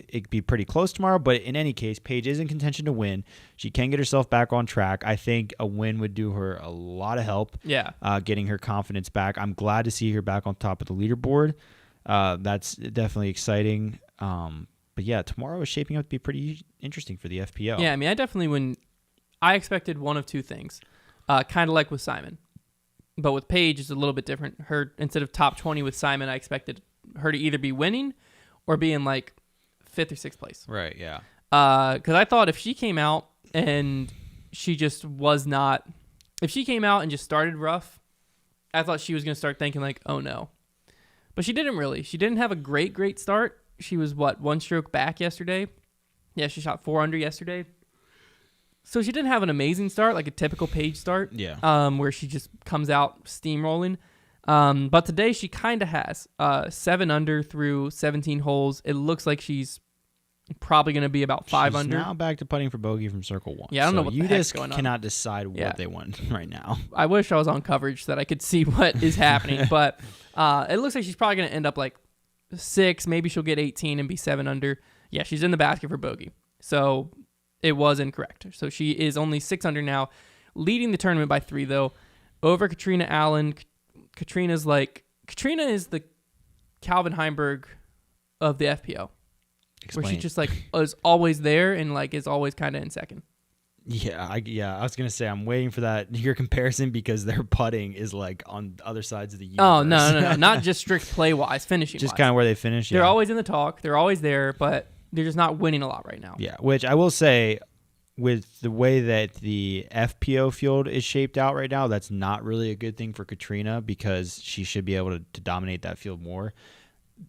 it be pretty close tomorrow, but in any case, Paige is in contention to win. She can get herself back on track. I think a win would do her a lot of help. Yeah. Getting her confidence back. I'm glad to see her back on top of the leaderboard. That's definitely exciting. But yeah, tomorrow is shaping up to be pretty interesting for the FPO. Yeah, I mean, I expected one of 2 things, kind of like with Simon, but with Paige it's a little bit different. Her, instead of top 20 with Simon, I expected her to either be winning or be in like 5th or 6th place. Right. Yeah. Because I thought if she came out and she just was not, if she came out and just started rough, I thought she was going to start thinking like, oh no, but she didn't really. She didn't have a great start. She was, 1 stroke back yesterday? Yeah, she shot 4 under yesterday. So she didn't have an amazing start, like a typical Paige start. Yeah. Where she just comes out steamrolling. But today she kind of has 7 under through 17 holes. It looks like she's probably going to be about 5 under. She's now back to putting for bogey from circle 1. Yeah, I don't know what the heck's going on. You just cannot decide what they want right now. I wish I was on coverage so that I could see what is happening. But it looks like she's probably going to end up like 6, maybe she'll get 18 and be 7 under. Yeah, she's in the basket for bogey. So it was incorrect. So she is only 6 under now, leading the tournament by 3 though, over Katrina Allen. Katrina is the Calvin Heimberg of the FPO. Explain. Where she just like is always there and like is always kind of in second. Yeah, I was gonna say I'm waiting for your comparison because their putting is like on the other sides of the universe. Oh no, not just strict play wise, finishing. Just kind of where they finish. They're always in the talk. They're always there, but they're just not winning a lot right now. Yeah, which I will say, with the way that the FPO field is shaped out right now, that's not really a good thing for Katrina because she should be able to dominate that field more.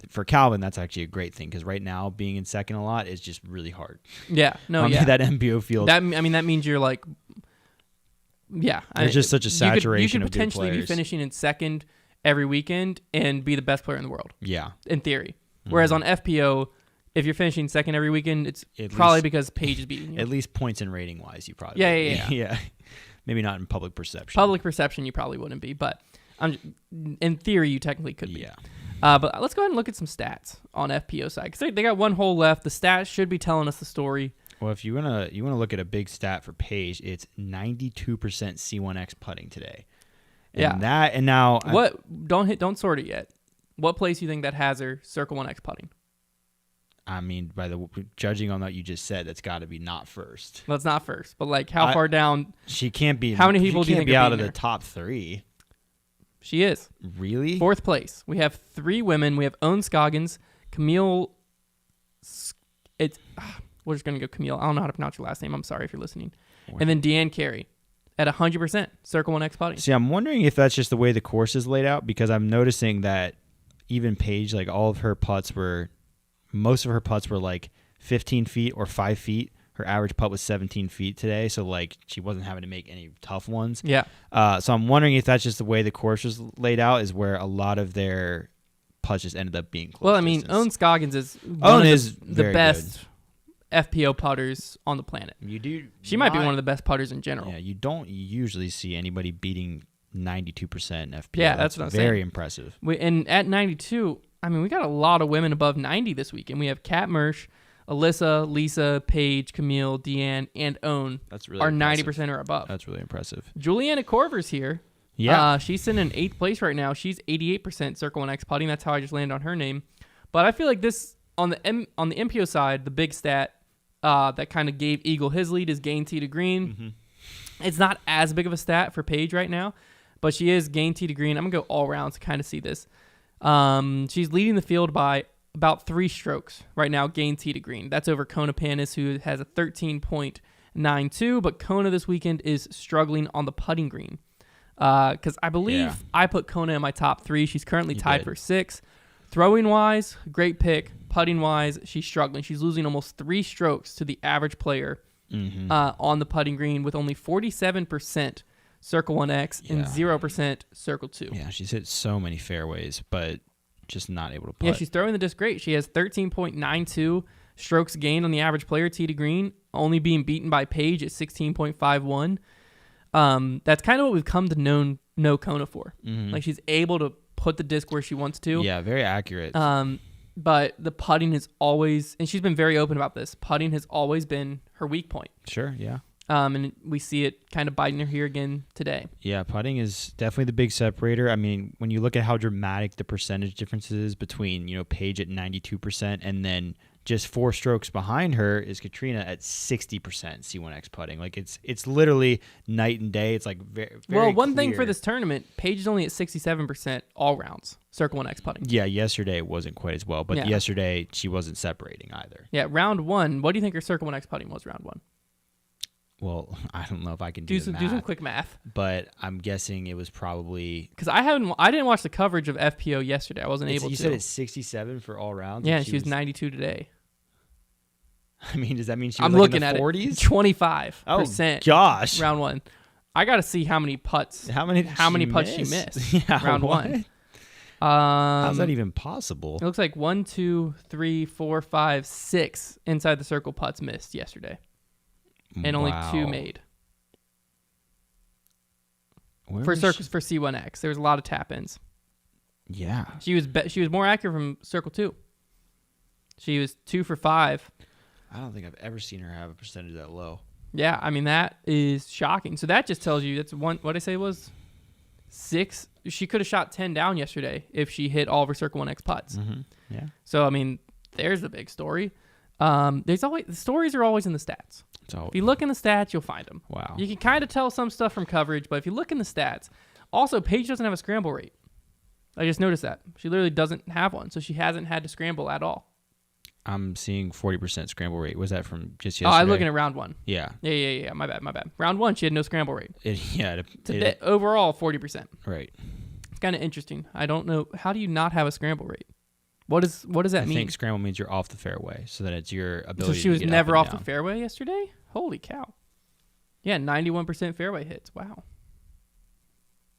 For Calvin, that's actually a great thing because right now being in second a lot is just really hard. Yeah, that MPO field. That means you're like, there's just such a saturation you could potentially be finishing in second every weekend and be the best player in the world. Yeah, in theory. Whereas on FPO, if you're finishing second every weekend, it's probably because Paige is beating you. At least points and rating wise, you probably yeah. Maybe not in public perception. Public perception, you probably wouldn't be, but in theory, you technically could be. Yeah. But let's go ahead and look at some stats on FPO side because they got one hole left. The stats should be telling us the story. Well, if you wanna look at a big stat for Paige, it's 92% C1X putting today. And now don't sort it yet. What place do you think that has her Circle 1X putting? I mean, judging on what you just said, that's got to be not first. Well, it's not first, but like how far down? She can't be. How many people do you think be are out of her? the top 3? She is. Really? 4th place. We have 3 women. We have Owen Scoggins, Camille. We're just gonna go Camille. I don't know how to pronounce your last name. I'm sorry if you're listening. And then Deanne Carey at 100% Circle 1X putting. See, I'm wondering if that's just the way the course is laid out because I'm noticing that even Paige, like most of her putts were like 15 feet or 5 feet. Her average putt was 17 feet today, so like she wasn't having to make any tough ones. Yeah. So I'm wondering if that's just the way the course was laid out, is where a lot of their putts just ended up being close. Well, I mean, Owen Scoggins is the best FPO putters on the planet. She might be one of the best putters in general. Yeah, you don't usually see anybody beating 92% FPO. Yeah, that's what I'm saying. Very impressive. And at 92, I mean, we got a lot of women above 90 this week, and we have Kat Mersch, Alyssa, Lisa, Paige, Camille, Deanne, and Owen are 90% or above. That's really impressive. Juliana Korver's here. Yeah. She's sitting in 8th place right now. She's 88% Circle 1X putting. That's how I just landed on her name. But I feel like this, on the MPO side, the big stat that kind of gave Eagle his lead is gain tee to green. Mm-hmm. It's not as big of a stat for Paige right now, but she is gain tee to green. I'm going to go all around to kind of see this. She's leading the field by about 3 strokes right now, gain tee to green. That's over Kona Panis, who has a 13.92, but Kona this weekend is struggling on the putting green. Because I believe I put Kona in my top 3. She's currently tied for 6. Throwing-wise, great pick. Putting-wise, she's struggling. She's losing almost 3 strokes to the average player on the putting green with only 47% Circle 1X and 0% Circle 2. Yeah, she's hit so many fairways, but just not able to putt. Yeah, she's throwing the disc great. She has 13.92 strokes gained on the average player tee to green, only being beaten by Paige at 16.51. That's kind of what we've come to know Kona for. Mm-hmm. Like, she's able to put the disc where she wants to. Yeah, very accurate. But the putting has always, and she's been very open about this, putting has always been her weak point. Sure, yeah. And we see it kind of biting her here again today. Yeah, putting is definitely the big separator. I mean, when you look at how dramatic the percentage difference is between, Paige at 92% and then just 4 strokes behind her is Katrina at 60% C1X putting. Like, it's literally night and day. It's like very well, one clear. thing for this tournament, Paige is only at 67% all rounds, Circle 1X putting. Yeah, yesterday it wasn't quite as well, but yesterday she wasn't separating either. Yeah, round 1, what do you think her Circle 1X putting was round 1? Well, I don't know if I can do the math, do some quick math. But I'm guessing it was probably because I didn't watch the coverage of FPO yesterday. I wasn't able to. You said it's 67 for all rounds. Yeah, she was 92 today. I mean, does that mean she was I'm like looking in the 40s? At it. 25%. Oh gosh, round 1. I got to see how many putts. How many putts she missed? Yeah, round 1. How's that even possible? It looks like 1, 2, 3, 4, 5, 6 inside the circle putts missed yesterday. And only 2 made. For C1X, there was a lot of tap-ins. Yeah, she was more accurate from circle 2. She was 2 for 5. I don't think I've ever seen her have a percentage that low. Yeah, I mean that is shocking. So that just tells you that's one. What I say was 6. She could have shot 10 down yesterday if she hit all of her Circle 1X putts. Mm-hmm. Yeah. So I mean, there's the big story. There's always the stories are always in the stats. If you look in the stats, you'll find them. Wow. You can kind of tell some stuff from coverage, but if you look in the stats, also Paige doesn't have a scramble rate. I just noticed that she literally doesn't have one, so she hasn't had to scramble at all. I'm seeing 40% scramble rate. Was that from just yesterday? Oh, I'm looking at round 1. Yeah. Yeah. My bad. Round 1, she had no scramble rate. Today, overall, 40%. Right. It's kind of interesting. I don't know. How do you not have a scramble rate? What does that mean? I think scramble means you're off the fairway, so that it's your ability. So she was to get never up off and the fairway yesterday? Holy cow. Yeah, 91% fairway hits. Wow.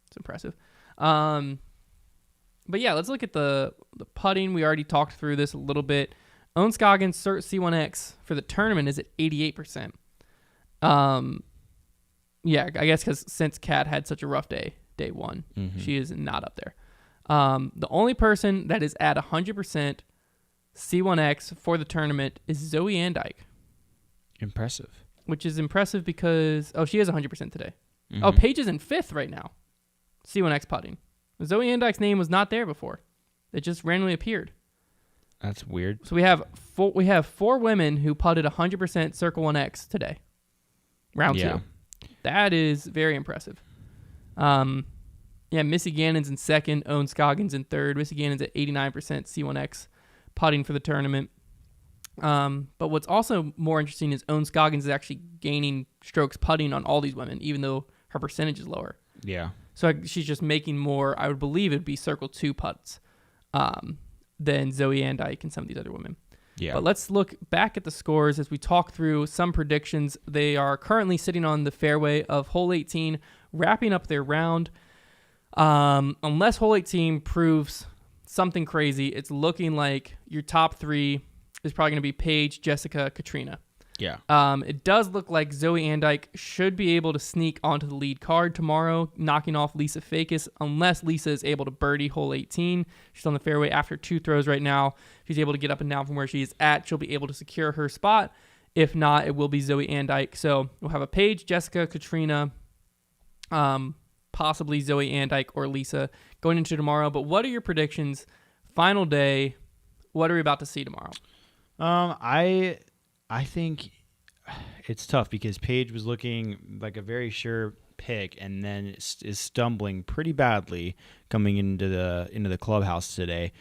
It's impressive. But yeah, let's look at the putting. We already talked through this a little bit. Owen Scoggins C1X for the tournament is at 88%. Yeah, I guess because since Kat had such a rough day 1, she is not up there. The only person that is at 100% C1X for the tournament is Zoe Andyke. Impressive. Which is impressive because, she is 100% today. Mm-hmm. Oh, Paige is in 5th right now. C1X putting. Zoe Andyke's name was not there before. It just randomly appeared. That's weird. So we have 4 women who putted 100% Circle 1X today. Round 2. That is very impressive. Missy Gannon's in 2nd. Owen Scoggins in 3rd. Missy Gannon's at 89% C1X putting for the tournament. But what's also more interesting is Owen Scoggins is actually gaining strokes putting on all these women, even though her percentage is lower. Yeah. So she's just making more, I would believe it'd be Circle 2 putts than Zoe Andyke and some of these other women. Yeah. But let's look back at the scores as we talk through some predictions. They are currently sitting on the fairway of hole 18, wrapping up their round. Unless hole 18 proves something crazy, it's looking like your top 3 is probably going to be Paige, Jessica, Katrina. Yeah. It does look like Zoe Andyke should be able to sneak onto the lead card tomorrow, knocking off Lisa Fakis, unless Lisa is able to birdie hole 18. She's on the fairway after 2 throws right now. She's able to get up and down from where she is at. She'll be able to secure her spot. If not, it will be Zoe Andyke. So we'll have a Paige, Jessica, Katrina, possibly Zoe Andyke or Lisa going into tomorrow. But what are your predictions? Final day. What are we about to see tomorrow? I think it's tough because Paige was looking like a very sure pick and then is stumbling pretty badly coming into the clubhouse today,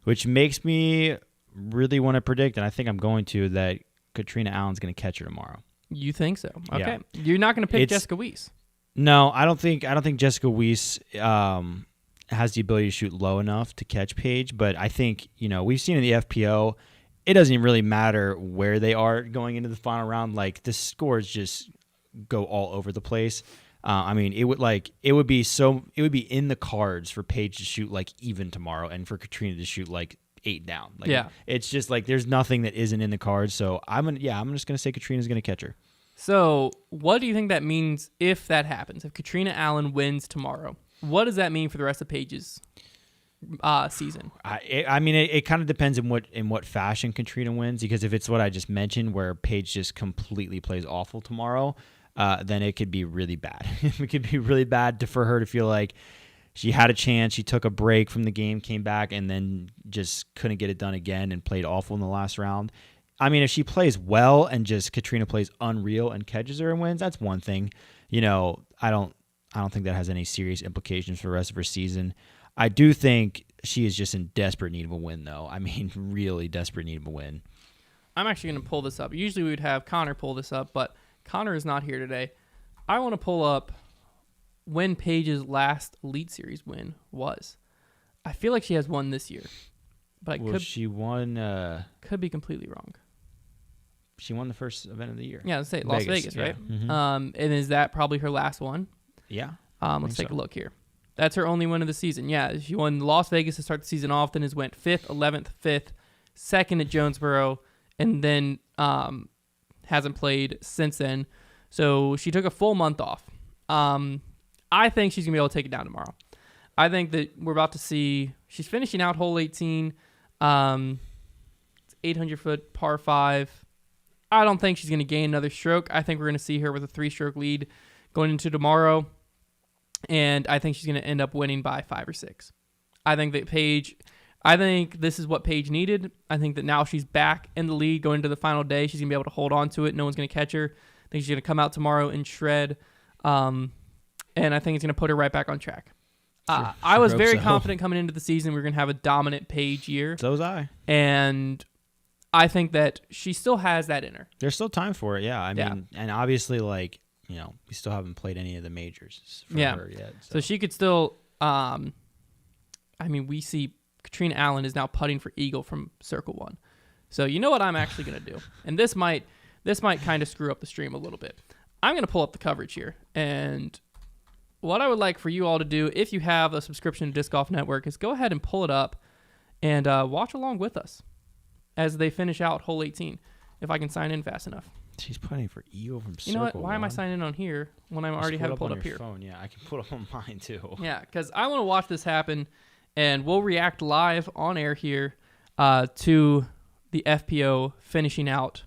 which makes me really want to predict, and I think I'm going to, that Katrina Allen's going to catch her tomorrow. You think so? Okay. Yeah. You're not going to pick Jessica Weiss? No, I don't think Jessica Weiss has the ability to shoot low enough to catch Paige, but I think, we've seen in the FPO, it doesn't really matter where they are going into the final round. Like, the scores just go all over the place. It would be in the cards for Paige to shoot like even tomorrow, and for Katrina to shoot like 8 down. Like, it's just like there's nothing that isn't in the cards. So I'm just gonna say Katrina's gonna catch her. So what do you think that means if that happens? If Katrina Allen wins tomorrow, what does that mean for the rest of Paige's season? It kind of depends in what fashion Katrina wins, because if it's what I just mentioned, where Paige just completely plays awful tomorrow, then it could be really bad. It could be really bad for her to feel like she had a chance, she took a break from the game, came back, and then just couldn't get it done again and played awful in the last round. If she plays well and just Katrina plays unreal and catches her and wins, that's one thing. I don't think that has any serious implications for the rest of her season. I do think she is just in desperate need of a win, though. Really desperate need of a win. I'm actually going to pull this up. Usually we would have Connor pull this up, but Connor is not here today. I want to pull up when Paige's last Elite Series win was. I feel like she has one this year, but she won. Could be completely wrong. She won the first event of the year. Yeah, let's say Las Vegas, right? Mm-hmm. And is that probably her last one? Yeah. Let's take a look here. That's her only win of the season. Yeah, she won Las Vegas to start the season off, then went 5th, 11th, 5th, 2nd at Jonesboro, and then hasn't played since then. So she took a full month off. I think she's going to be able to take it down tomorrow. I think that we're about to see, she's finishing out hole 18. It's 800-foot par 5. I don't think she's going to gain another stroke. I think we're going to see her with a 3-stroke lead going into tomorrow. And I think she's going to end up winning by 5 or 6. I think this is what Paige needed. I think that now she's back in the lead going into the final day. She's going to be able to hold on to it. No one's going to catch her. I think she's going to come out tomorrow and shred. And I think it's going to put her right back on track. I was very confident coming into the season we were going to have a dominant Paige year. So was I. And I think that she still has that in her. There's still time for it, yeah. I mean, and obviously, like, we still haven't played any of the majors for her yet. So she could still, we see Katrina Allen is now putting for eagle from Circle 1. So you know what I'm actually going to do? And this might kind of screw up the stream a little bit. I'm going to pull up the coverage here. And what I would like for you all to do, if you have a subscription to Disc Golf Network, is go ahead and pull it up and watch along with us as they finish out hole 18, if I can sign in fast enough. She's putting for eagle from Circle 1. You know what? Why am I signing in on here when I already have it pulled up here? Phone. Yeah, I can pull it up on mine too. Yeah, because I want to watch this happen, and we'll react live on air here to the FPO finishing out,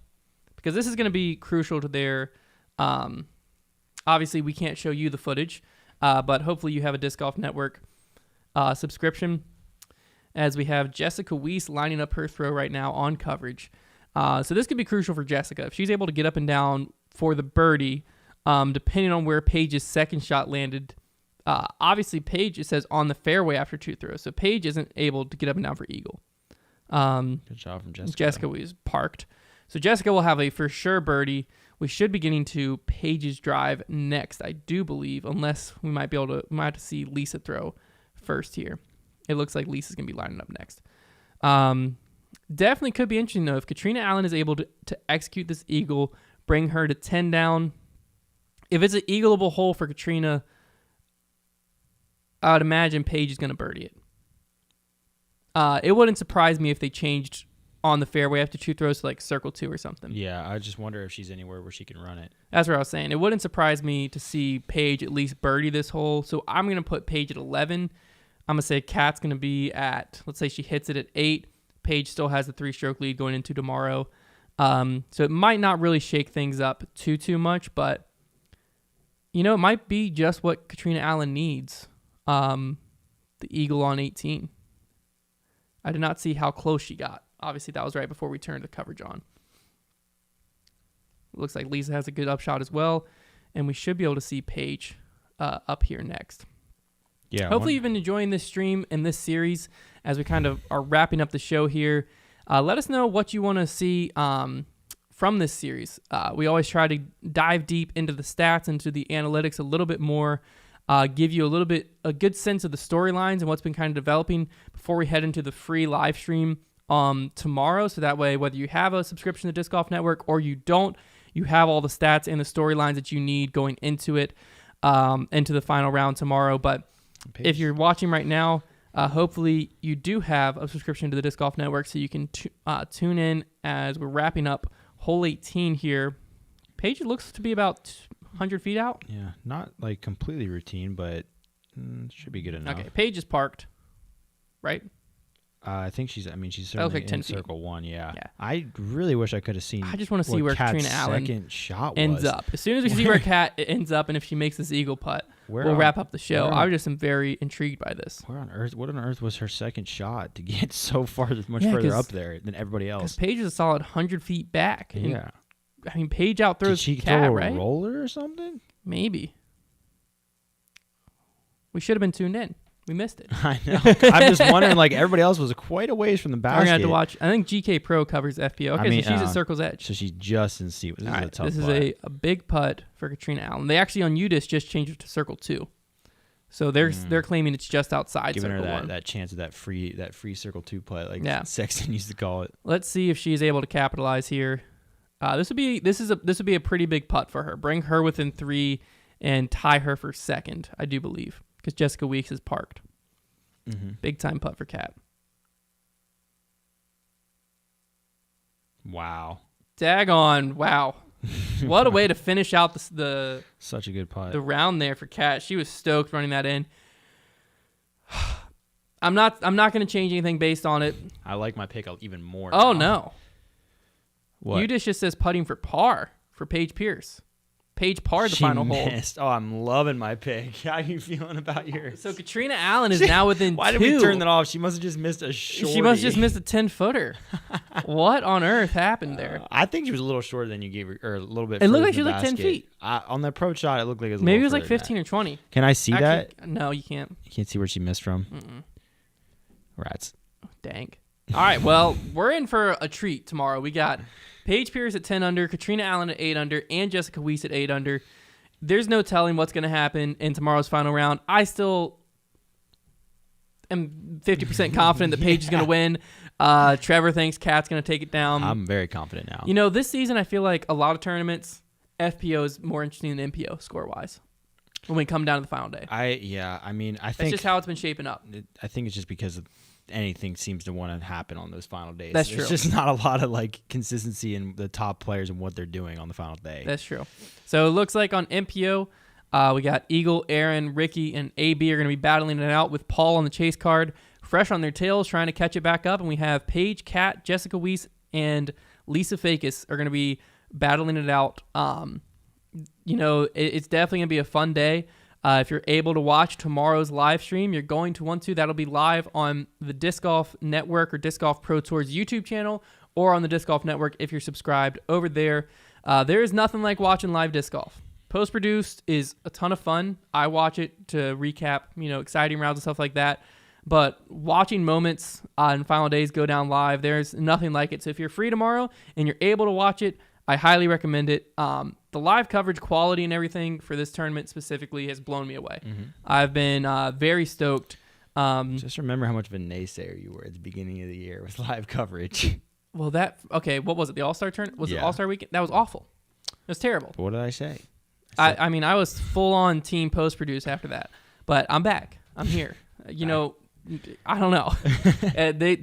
because this is going to be crucial to their obviously we can't show you the footage, but hopefully you have a Disc Golf Network subscription, as we have Jessica Weiss lining up her throw right now on coverage. So this could be crucial for Jessica. If she's able to get up and down for the birdie, depending on where Paige's second shot landed. Obviously, Paige, it says on the fairway after 2 throws. So Paige isn't able to get up and down for eagle. Good job from Jessica. Jessica was parked. So Jessica will have a for sure birdie. We should be getting to Paige's drive next, I do believe, unless we might have to see Lisa throw first here. It looks like Lisa's going to be lining up next. Definitely could be interesting, though, if Katrina Allen is able to execute this eagle, bring her to 10 down. If it's an eagleable hole for Katrina, I would imagine Paige is going to birdie it. It wouldn't surprise me if they changed on the fairway after 2 throws to like circle 2 or something. Yeah, I just wonder if she's anywhere where she can run it. That's what I was saying. It wouldn't surprise me to see Paige at least birdie this hole. So I'm going to put Paige at 11. I'm going to say Kat's going to be at, let's say she hits it at 8. Paige still has the 3-stroke lead going into tomorrow. So it might not really shake things up too much, but it might be just what Katrina Allen needs. The eagle on 18. I did not see how close she got. Obviously, that was right before we turned the coverage on. Looks like Lisa has a good upshot as well, and we should be able to see Paige up here next. Yeah. Hopefully you've been enjoying this stream and this series as we kind of are wrapping up the show here. Let us know what you want to see from this series. We always try to dive deep into the stats, into the analytics a little bit more, give you a good sense of the storylines and what's been kind of developing before we head into the free live stream tomorrow. So that way, whether you have a subscription to Disc Golf Network or you don't, you have all the stats and the storylines that you need going into it, into the final round tomorrow. But if you're watching right now, hopefully you do have a subscription to the Disc Golf Network so you can tune in as we're wrapping up hole 18 here. Paige looks to be about 100 feet out. Yeah, not like completely routine, but should be good enough. Okay, Paige is parked, right? I think she's certainly like in 10 feet. circle 1, yeah. I really wish I could have seen. I just want to see where Kat's Katrina Allen second shot ends was. up. As soon as we see where Kat ends up, and if she makes this eagle putt, we'll wrap up the show. I just am very intrigued by this. What on earth was her second shot to get so much further up there than everybody else? Because Paige is a solid 100 feet back. Yeah. I mean, Paige outthrows Did she Kat, throw a right? roller or something? Maybe. We should have been tuned in. We missed it. I know. I'm just wondering, like, everybody else was quite a ways from the basket. We're going to have to watch. I think GK Pro covers FPO. Okay, so she's at Circle's Edge. So she's just in seat. This is a tough This is putt. a big putt for Katrina Allen. They actually on UDIS just changed it to Circle 2. So they're claiming it's just outside giving Circle her 1. that chance of that free Circle 2 putt, like Sexton used to call it. Let's see if she's able to capitalize here. This would be a pretty big putt for her. Bring her within 3 and tie her for second, I do believe, because Jessica Weeks is parked. Mm-hmm. Big time putt for Kat. Wow. Daggone. Wow. What a way to finish out the such a good putt. The round there for Kat. She was stoked running that in. I'm not going to change anything based on it. I like my pick even more. Oh now. no. What? UDIS just says putting for par for Paige Pierce. Paige parred the final missed. hole. Oh, I'm loving my pick. How are you feeling about yours? So Katrina Allen is now within 2. Why did we turn that off? She must have just missed a shorty. She must have just missed a 10-footer. What on earth happened there? I think she was a little shorter than you gave her, or a little bit. It looked like she was like 10 feet. On the approach shot, it looked like it was maybe it was like 15 or 20. Can I see that? No, you can't. You can't see where she missed from? Mm-mm. Rats. Dang. All right, well, we're in for a treat tomorrow. We got Paige Pierce at 10 under, Katrina Allen at 8 under, and Jessica Weiss at 8 under. There's no telling what's going to happen in tomorrow's final round. I still am 50% confident that Paige is going to win. Trevor thinks Kat's going to take it down. I'm very confident now. This season I feel like a lot of tournaments, FPO is more interesting than MPO score-wise when we come down to the final day. I think that's just how it's been shaping up. I think it's just because anything seems to want to happen on those final days. That's true. There's just not a lot of consistency in the top players and what they're doing on the final day. That's true. So it looks like on MPO, We got Eagle, Aaron, Ricky, and AB are going to be battling it out with Paul on the chase card, fresh on their tails, trying to catch it back up. And we have Paige, Kat, Jessica Weiss, and Lisa Fakis are going to be battling it out. It's definitely going to be a fun day. If you're able to watch tomorrow's live stream, you're going to want to. That'll be live on the Disc Golf Network or Disc Golf Pro Tour's YouTube channel, or on the Disc Golf Network if you're subscribed over there. There is nothing like watching live disc golf. Post-produced is a ton of fun. I watch it to recap, exciting rounds and stuff like that. But watching moments on final days go down live, there's nothing like it. So if you're free tomorrow and you're able to watch it, I highly recommend it. The live coverage quality and everything for this tournament specifically has blown me away. Mm-hmm. I've been very stoked. Just remember how much of a naysayer you were at the beginning of the year with live coverage. Well, what was it? The All-Star tournament? Was it All-Star weekend? That was awful. It was terrible. What did I say? I was full-on team post-produce after that. But I'm back. I'm here. I don't know.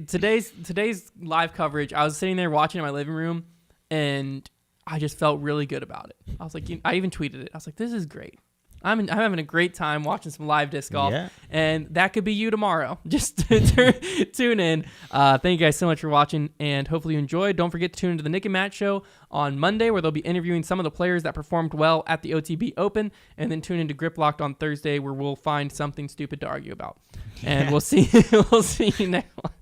Today's live coverage, I was sitting there watching in my living room, and I just felt really good about it. I was like, I even tweeted it. I was like, this is great. I'm having a great time watching some live disc golf, and that could be you tomorrow. Just tune in. Thank you guys so much for watching, and hopefully you enjoyed. Don't forget to tune into the Nick and Matt Show on Monday, where they'll be interviewing some of the players that performed well at the OTB Open, and then tune into Grip Locked on Thursday, where we'll find something stupid to argue about. And we'll see you next one.